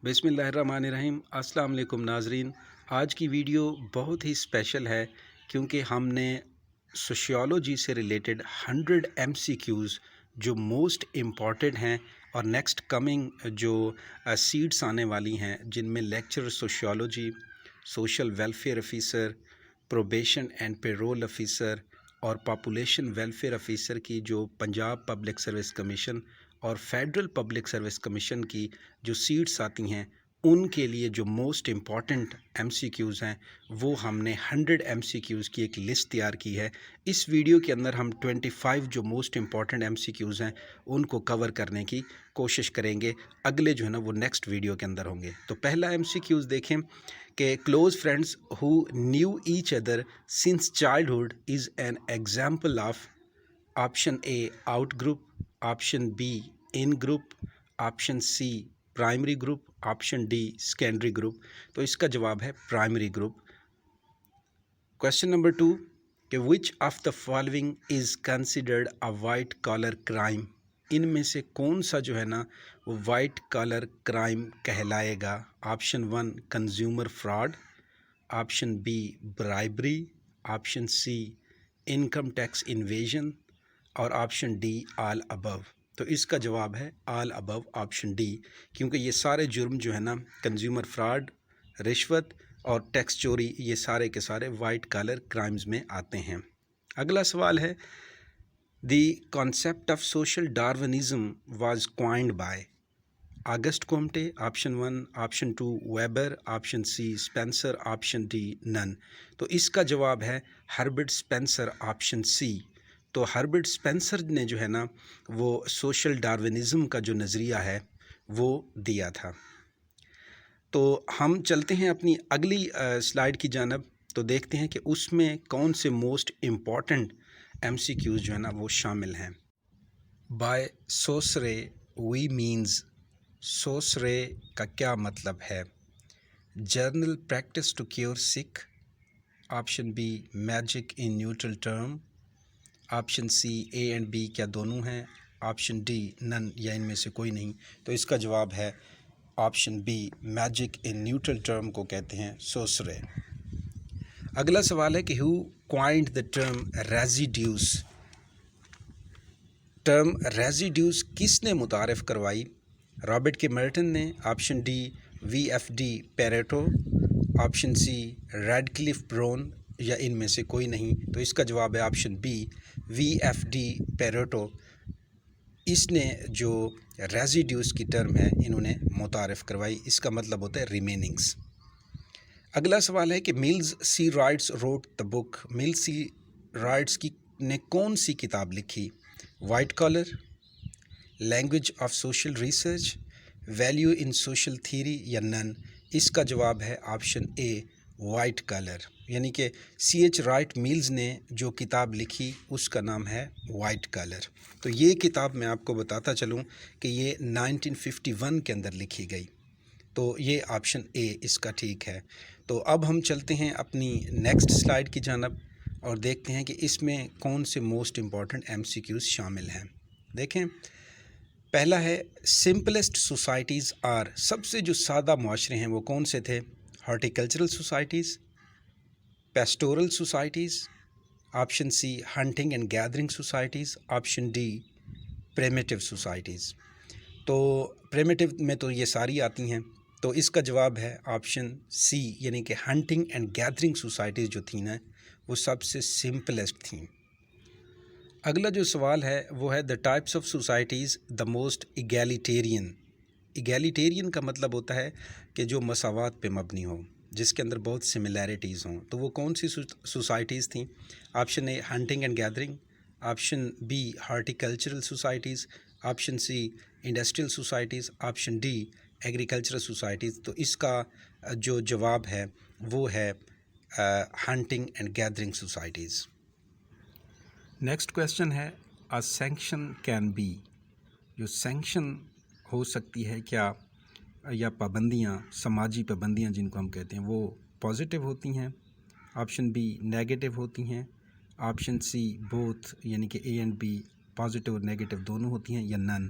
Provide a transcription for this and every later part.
بسم اللہ الرحمن الرحیم۔ السلام علیکم ناظرین، آج کی ویڈیو بہت ہی اسپیشل ہے کیونکہ ہم نے سوشیالوجی سے ریلیٹڈ 100 MCQs جو موسٹ امپورٹنٹ ہیں اور نیکسٹ کمنگ جو سیٹس آنے والی ہیں جن میں lecture sociology, social welfare officer, probation and parole officer اور پاپولیشن ویلفیئر آفیسر کی جو پنجاب پبلک سروس کمیشن اور فیڈرل پبلک سروس کمیشن کی جو سیٹس آتی ہیں ان کے لیے جو موسٹ امپورٹنٹ MCQs ہیں وہ ہم نے 100 MCQs کی ایک لسٹ تیار کی ہے۔ اس ویڈیو کے اندر ہم 25 جو موسٹ امپورٹنٹ MCQs ہیں ان کو کور کرنے کی کوشش کریں گے، اگلے جو ہے نا وہ نیکسٹ ویڈیو کے اندر ہوں گے۔ تو پہلا MCQs دیکھیں کہ close friends who knew each other since childhood is an example of option A out group, option B in group, option C primary group, option D secondary group. تو اس کا جواب ہے پرائمری گروپ۔ کویشچن نمبر 2 کہ which of the following is considered a white collar crime, ان میں سے کون سا جو ہے نا وہ وائٹ کالر کرائم کہلائے گا؟ Option 1 consumer fraud, option B bribery, option C income tax evasion اور آپشن ڈی آل ابو۔ تو اس کا جواب ہے آل ابو، آپشن ڈی، کیونکہ یہ سارے جرم جو ہے نا کنزیومر فراڈ، رشوت اور ٹیکس چوری، یہ سارے کے سارے وائٹ کالر کرائمز میں آتے ہیں۔ اگلا سوال ہے the concept of social Darwinism was coined by August Comte, option 1، option 2 Weber, option C Spencer, option D none. تو اس کا جواب ہے ہربرٹ اسپینسر، آپشن سی۔ تو ہربرٹ اسپینسر نے جو ہے نا وہ سوشل ڈارونزم کا جو نظریہ ہے وہ دیا تھا۔ تو ہم چلتے ہیں اپنی اگلی سلائیڈ کی جانب، تو دیکھتے ہیں کہ اس میں کون سے موسٹ امپورٹنٹ MCQs جو ہے نا وہ شامل ہیں۔ بائی سوسرے وی مینز، سوسرے کا کیا مطلب ہے؟ General practice to cure sick, option B magic in neutral term, option C A and B کیا دونوں ہیں، آپشن ڈی نن یا ان میں سے کوئی نہیں۔ تو اس کا جواب ہے option B magic in neutral term کو کہتے ہیں سوسرے۔ اگلا سوال ہے کہ who coined the term residues, term residues کس نے متعارف کروائی؟ رابرٹ کے مرٹن نے، option D VFD Pareto, option C Radcliffe Brown یا ان میں سے کوئی نہیں۔ تو اس کا جواب ہے آپشن بی VFD پیریٹو، اس نے جو ریزیڈیوس کی ٹرم ہے انہوں نے متعارف کروائی، اس کا مطلب ہوتا ہے ریمیننگز۔ اگلا سوال ہے کہ Mills C Wright's wrote the book, Mills C Wright's نے کون سی کتاب لکھی؟ White collar, language of social research, value in social theory یا نن۔ اس کا جواب ہے آپشن اے وائٹ کالر، یعنی کہ CH رائٹ ملز نے جو کتاب لکھی اس کا نام ہے وائٹ کالر۔ تو یہ کتاب میں آپ کو بتاتا چلوں کہ یہ 1951 کے اندر لکھی گئی، تو یہ آپشن اے اس کا ٹھیک ہے۔ تو اب ہم چلتے ہیں اپنی نیکسٹ سلائیڈ کی جانب اور دیکھتے ہیں کہ اس میں کون سے موسٹ امپورٹنٹ MCQs شامل ہیں۔ دیکھیں پہلا ہے سمپلسٹ سوسائٹیز آر، سب سے جو سادہ معاشرے ہیں وہ کون سے تھے؟ Horticultural societies, pastoral societies, option C hunting and gathering societies, option D primitive societies. تو پریمیٹیو میں تو یہ ساری آتی ہیں، تو اس کا جواب ہے آپشن سی، یعنی کہ ہنٹنگ اینڈ گیدرنگ سوسائٹیز جو تھیں نا وہ سب سے سمپلسٹ تھیں۔ اگلا جو سوال ہے وہ ہے the types of societies the most egalitarian. Egalitarian کا مطلب ہوتا ہے کہ جو مساوات پہ مبنی ہو، جس کے اندر بہت سملیرٹیز ہوں۔ تو وہ کون سی سوسائٹیز تھیں؟ Option A hunting and gathering, option B horticultural societies, option C industrial societies, option D agricultural societies. تو اس کا جو جواب ہے وہ ہے hunting and gathering societies. Next question ہے اے سینکشن کین بی، جو سینکشن ہو سکتی ہے کیا یا پابندیاں، سماجی پابندیاں جن کو ہم کہتے ہیں، وہ پازیٹیو ہوتی ہیں، آپشن بی نیگیٹو ہوتی ہیں، آپشن سی بوتھ یعنی کہ اے اینڈ بی پازیٹیو اور نیگیٹو دونوں ہوتی ہیں، یا نن۔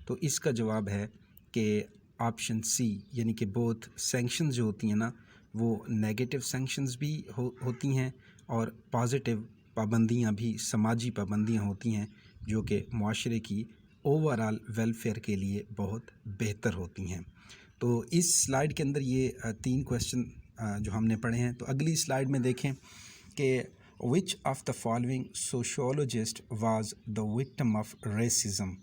تو اس کا جواب ہے کہ آپشن سی یعنی کہ بوتھ سینکشنز جو ہوتی ہیں نا وہ نیگیٹو سینکشنز بھی ہوتی ہیں اور پازیٹیو پابندیاں بھی سماجی پابندیاں ہوتی ہیں جو کہ معاشرے کی اوور آل ویلفیئر کے لیے بہت بہتر ہوتی ہیں. تو اس سلائیڈ کے اندر یہ 3 کویشچن جو ہم نے پڑھے ہیں. تو اگلی سلائیڈ میں دیکھیں کہ which of the following sociologist was the victim of racism.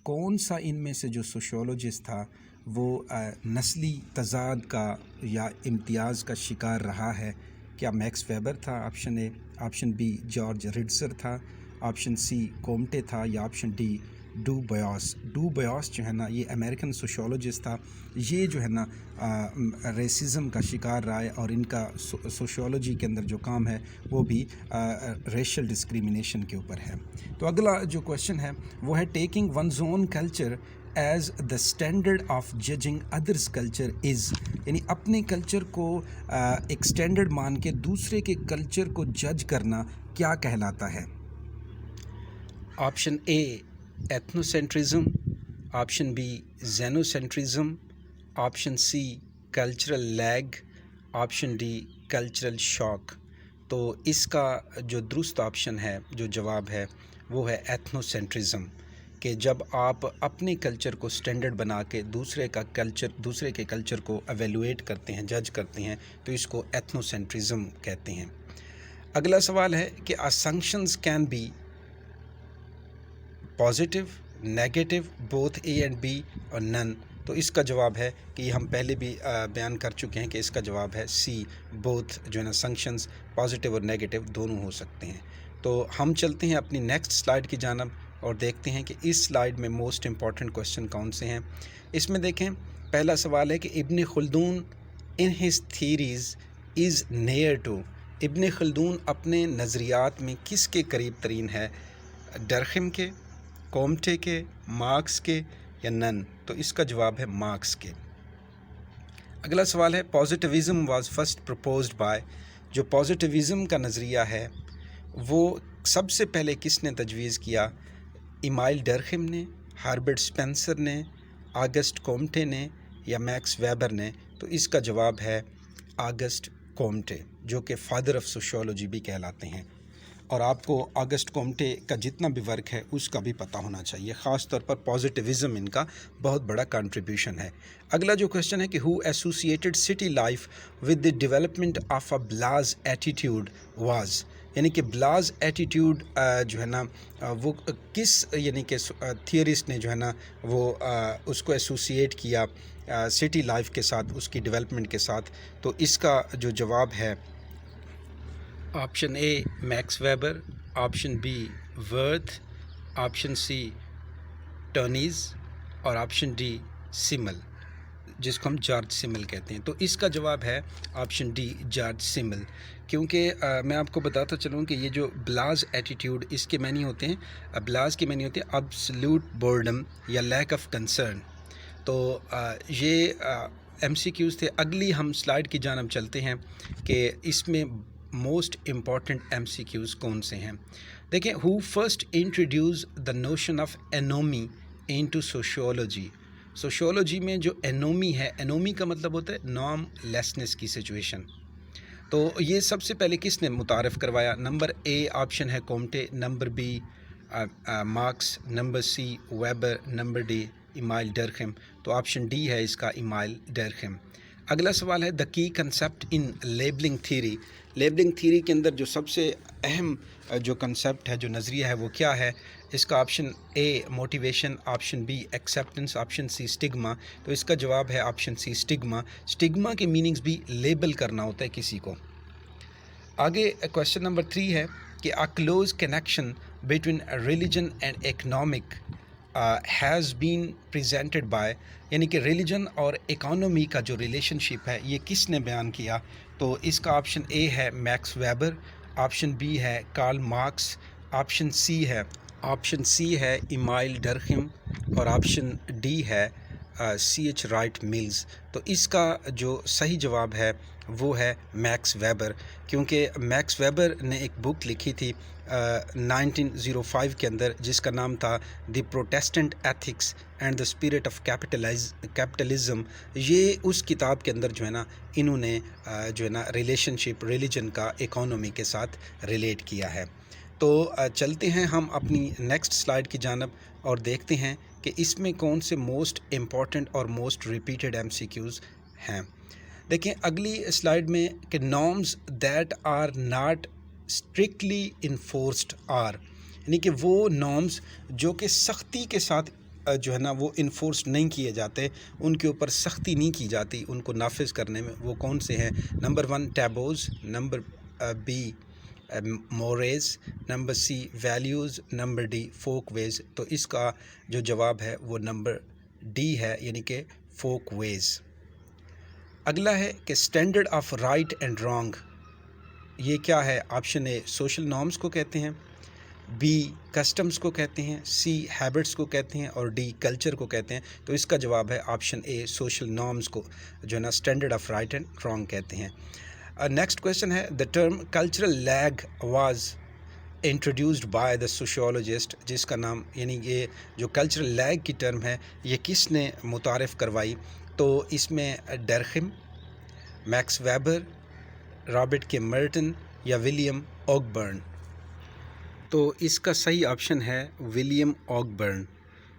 کون سا ان میں سے جو سوشیولوجسٹ تھا وہ نسلی تضاد کا یا امتیاز کا شکار رہا ہے؟ کیا میکس ویبر تھا آپشن اے، آپشن بی جارج ریڈسر تھا، آپشن سی کومٹے تھا، یا option D do views. Do views جو ہے نا یہ امریکن سوشیولوجسٹ تھا. یہ جو ہے نا ریسزم کا شکار رہا ہے اور ان کا سوشیولوجی کے اندر جو کام ہے وہ بھی ریشل ڈسکریمنیشن کے اوپر ہے. تو اگلا جو کویشچن ہے وہ ہے taking ones own culture as the standard of judging others culture is. یعنی اپنے کلچر کو ایک اسٹینڈرڈ مان کے دوسرے کے کلچر کو جج کرنا کیا کہلاتا ہے؟ Option A ethnocentrism, option B xenocentrism, option C cultural lag, option D cultural shock. تو اس کا جو درست آپشن ہے، جو جواب ہے وہ ہے ایتھنوسینٹرزم، کہ جب آپ اپنے کلچر کو سٹینڈرڈ بنا کے دوسرے کے کلچر کو ایویلویٹ کرتے ہیں، جج کرتے ہیں، تو اس کو ایتھنوسینٹرزم کہتے ہیں. اگلا سوال ہے کہ assumptions can be positive, negative, both A and B اور نن. تو اس کا جواب ہے کہ یہ ہم پہلے بھی بیان کر چکے ہیں کہ اس کا جواب ہے سی، بوتھ جو ہے نا سنکشنز پازیٹیو اور نیگیٹو دونوں ہو سکتے ہیں. تو ہم چلتے ہیں اپنی نیکسٹ سلائیڈ کی جانب اور دیکھتے ہیں کہ اس سلائیڈ میں موسٹ امپورٹنٹ کویشچن کون سے ہیں. اس میں دیکھیں پہلا سوال ہے کہ Ibn Khaldun in his theories is nearer to. Ibn Khaldun اپنے نظریات میں کس کے قریب ترین ہے؟ ڈرخم کے، کومٹے کے، مارکس کے یا نن؟ تو اس کا جواب ہے مارکس کے. اگلا سوال ہے positivism was first proposed by. جو پازیٹیوزم کا نظریہ ہے وہ سب سے پہلے کس نے تجویز کیا؟ ایمائل ڈرخم نے، ہربرٹ اسپینسر نے، آگسٹ کومٹے نے یا میکس ویبر نے؟ تو اس کا جواب ہے آگسٹ کومٹے، جو کہ فادر آف سوشیولوجی بھی کہلاتے ہیں. اور آپ کو آگسٹ کومٹے کا جتنا بھی ورک ہے اس کا بھی پتہ ہونا چاہیے، خاص طور پر پازیٹیوزم ان کا بہت بڑا کنٹریبیوشن ہے. اگلا جو کویشچن ہے کہ who associated city life with the development of a blasé attitude was. یعنی کہ بلاز ایٹیٹیوڈ جو ہے نا وہ کس یعنی کہ تھیورسٹ نے جو ہے نا وہ اس کو ایسوسیٹ کیا سٹی لائف کے ساتھ، اس کی ڈیولپمنٹ کے ساتھ؟ تو اس کا جو جواب ہے option A Max Weber, option B Wirth, option C Tönnies اور آپشن ڈی سیمل، جس کو ہم جارج سیمل کہتے ہیں. تو اس کا جواب ہے آپشن ڈی جارج سیمل. کیونکہ میں آپ کو بتاتا چلوں کہ یہ جو بلاز ایٹیٹیوڈ اس کے معنی ہوتے ہیں، بلاز کے معنی ہوتے ہیں ابسلیوٹ بورڈم یا لیک آف کنسرن. تو یہ ایم سی کیوز تھے. اگلی ہم سلائیڈ کی جانب چلتے ہیں کہ اس میں most important M C Qs کون سے ہیں. دیکھیں who first introduced the notion of anomie into sociology. Sociology میں جو اینومی ہے، اینومی کا مطلب ہوتا ہے نارم لیسنس کی سچویشن. تو یہ سب سے پہلے کس نے متعارف کروایا؟ نمبر اے آپشن ہے کومٹے، number be marks, number C Weber, number D Emil ڈرخم. تو آپشن ڈی ہے اس کا ایمائل ڈرخم. اگلا سوال ہے دا کی کنسیپٹ ان لیبلنگ تھیوری. لیبلنگ تھیوری کے اندر جو سب سے اہم جو کنسیپٹ ہے، جو نظریہ ہے وہ کیا ہے؟ اس کا option A motivation, option B acceptance, option C stigma. تو اس کا جواب ہے آپشن سی اسٹگما. اسٹگما کے میننگز بھی لیبل کرنا ہوتا ہے کسی کو. آگے کویشچن نمبر 3 ہے کہ a close connection between religion and economic has been presented by. یعنی کہ ریلیجن اور اکانومی کا جو ریلیشن شپ ہے یہ کس نے بیان کیا؟ تو اس کا آپشن اے ہے میکس ویبر، آپشن بی ہے کارل مارکس، آپشن سی ہے ایمائل ڈرخم اور آپشن ڈی ہے سی ایچ رائٹ ملز. تو اس کا جو صحیح جواب ہے وہ ہے میکس ویبر. کیونکہ میکس ویبر نے ایک بک لکھی تھی 1905 کے اندر، جس کا نام تھا the Protestant ethics and the spirit of capitalism. یہ اس کتاب کے اندر جو ہے نا انہوں نے جو ہے نا ریلیشن شپ ریلیجن کا اکانومی کے ساتھ ریلیٹ کیا ہے. تو چلتے ہیں ہم اپنی نیکسٹ سلائیڈ کی جانب اور دیکھتے ہیں کہ اس میں کون سے موسٹ امپورٹنٹ اور most repeated M C Qs ہیں. دیکھیں اگلی سلائیڈ میں کہ norms that are not strictly enforced are, یعنی کہ وہ نارمز جو کہ سختی کے ساتھ جو ہے نا وہ انفورس نہیں کیے جاتے، ان کے اوپر سختی نہیں کی جاتی ان کو نافذ کرنے میں، وہ کون سے ہیں؟ Number 1 taboos, number B mores, number C values, number D folkways. تو اس کا جو جواب ہے وہ نمبر ڈی ہے، یعنی کہ فوک ویز. اگلا ہے کہ standard of right and wrong, یہ کیا ہے؟ آپشن اے سوشل نارمز کو کہتے ہیں، بی کسٹمز کو کہتے ہیں، سی ہیبٹس کو کہتے ہیں، اور ڈی کلچر کو کہتے ہیں. تو اس کا جواب ہے آپشن اے سوشل نارمز کو جو ہے نا standard of right and wrong کہتے ہیں. نیکسٹ کویشچن ہے the term cultural league was introduced by the sociologist, جس کا نام یعنی یہ جو کلچرل لیگ کی ٹرم ہے یہ کس نے متعارف کروائی؟ تو اس میں ڈرخم، Max Weber, Robert K Merton یا ولیم آگبرن. تو اس کا صحیح آپشن ہے ولیم آگبرن.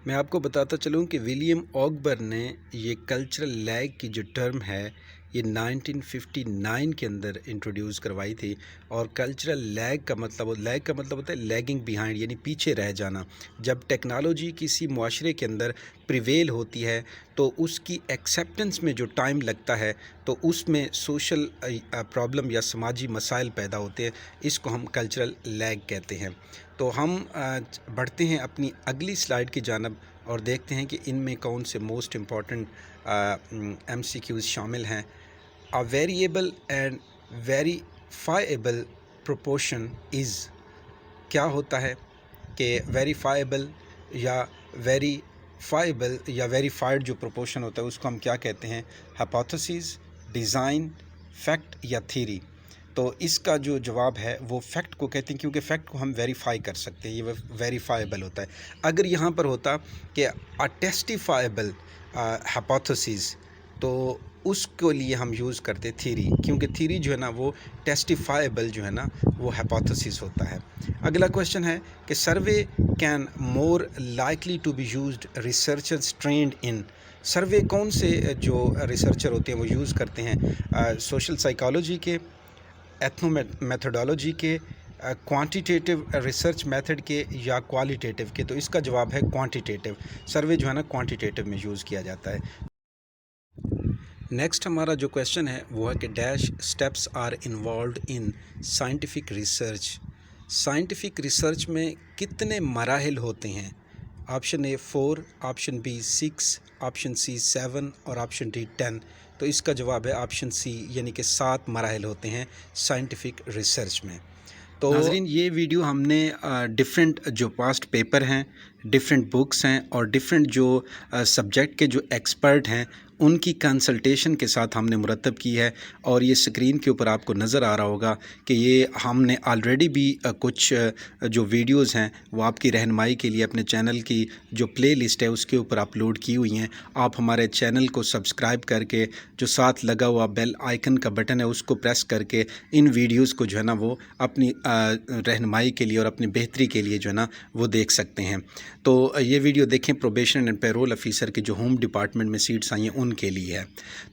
میں آپ کو بتاتا چلوں کہ ولیم آگبرن نے یہ کلچرل لیگ کی جو ٹرم ہے یہ 1959 کے اندر انٹروڈیوس کروائی تھی. اور کلچرل لیگ کا مطلب ہوتا ہے لیگنگ بیہائنڈ، یعنی پیچھے رہ جانا. جب ٹیکنالوجی کسی معاشرے کے اندر پریویل ہوتی ہے تو اس کی ایکسیپٹنس میں جو ٹائم لگتا ہے تو اس میں سوشل پرابلم یا سماجی مسائل پیدا ہوتے ہیں، اس کو ہم کلچرل لیگ کہتے ہیں. تو ہم بڑھتے ہیں اپنی اگلی سلائیڈ کی جانب اور دیکھتے ہیں کہ ان میں کون سے most important M C Qs شامل ہیں. A variable and verifiable proportion is، کیا ہوتا ہے کہ ویریفائیبل یا ویریفائڈ جو پروپورشن ہوتا ہے اس کو ہم کیا کہتے ہیں؟ ہائپوتھیسز، ڈیزائن، فیکٹ یا تھیری. تو اس کا جو جواب ہے وہ فیکٹ کو کہتے ہیں، کیونکہ فیکٹ کو ہم ویریفائی کر سکتے ہیں، یہ ویریفائیبل ہوتا ہے. اگر یہاں پر ہوتا کہ ٹیسٹیفائیبل ہائپوتھیسز تو اس کے لیے ہم یوز کرتے تھیری، کیونکہ تھیری جو ہے نا وہ ٹیسٹیفائیبل جو ہے نا وہ ہائپوتھیسز ہوتا ہے. اگلا کویشچن ہے کہ survey can more likely to be used researchers trained in, survey کون سے جو ریسرچر ہوتے ہیں وہ یوز کرتے ہیں؟ سوشل سائیکالوجی کے، ایتھنو میتھڈالوجی کے، کوانٹیٹیو ریسرچ میتھڈ کے یا کوالیٹیٹیو کے. تو اس کا جواب ہے کوانٹیٹیو. سروے جو ہے نا کوانٹیٹیو میں یوز کیا جاتا ہے. نیکسٹ ہمارا جو کویشچن ہے وہ ہے کہ dash steps are involved in scientific research, scientific research میں کتنے مراحل ہوتے ہیں؟ Option A 4، option B 6، option C 7 اور آپشن ڈی 10. تو اس کا جواب ہے آپشن سی، یعنی کہ 7 مراحل ہوتے ہیں سائنٹیفک ریسرچ میں. تو ناظرین یہ ویڈیو ہم نے ڈیفرنٹ جو پاسٹ پیپر ہیں، ڈیفرنٹ بکس ہیں اور ڈیفرنٹ جو سبجیکٹ کے جو ایکسپرٹ ہیں ان کی کنسلٹیشن کے ساتھ ہم نے مرتب کی ہے. اور یہ سکرین کے اوپر آپ کو نظر آ رہا ہوگا کہ یہ ہم نے آلریڈی بھی کچھ جو ویڈیوز ہیں وہ آپ کی رہنمائی کے لیے اپنے چینل کی جو پلے لسٹ ہے اس کے اوپر اپلوڈ کی ہوئی ہیں. آپ ہمارے چینل کو سبسکرائب کر کے جو ساتھ لگا ہوا بیل آئیکن کا بٹن ہے اس کو پریس کر کے ان ویڈیوز کو جو ہے نا وہ اپنی رہنمائی کے لیے اور اپنی بہتری کے لیے جو ہے نا وہ دیکھ سکتے ہیں. تو یہ ویڈیو دیکھیں پروبیشن اینڈ پیرول آفیسر کے جو ہوم ڈپارٹمنٹ میں سیٹس آئی ہیں ان کے لیے ہے.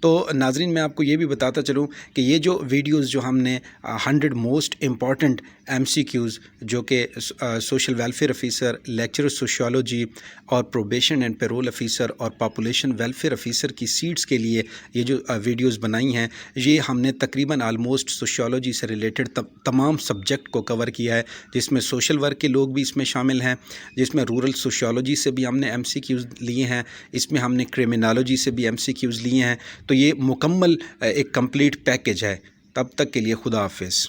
تو ناظرین میں آپ کو یہ بھی بتاتا چلوں کہ یہ جو ویڈیوز جو ہم نے 100 most important M C Qs جو کہ social welfare officer, lecturer sociology اور پروبیشن اینڈ پیرول آفیسر اور پاپولیشن ویلفیئر آفیسر کی سیٹس کے لیے یہ جو ویڈیوز بنائی ہیں یہ ہم نے تقریباً آلموسٹ سوشیولوجی سے ریلیٹڈ تمام سبجیکٹ کو کور کیا ہے، جس میں سوشل ورک کے لوگ بھی اس میں شامل ہیں، جس میں رورل سوشیولوجی سے بھی ہم نے ایم سی کیوز لیے ہیں، اس میں ہم نے کرمنالوجی سے بھی ایم سی کیوز لیے ہیں. تو یہ مکمل ایک کمپلیٹ پیکج ہے. تب تک کے لیے خدا حافظ.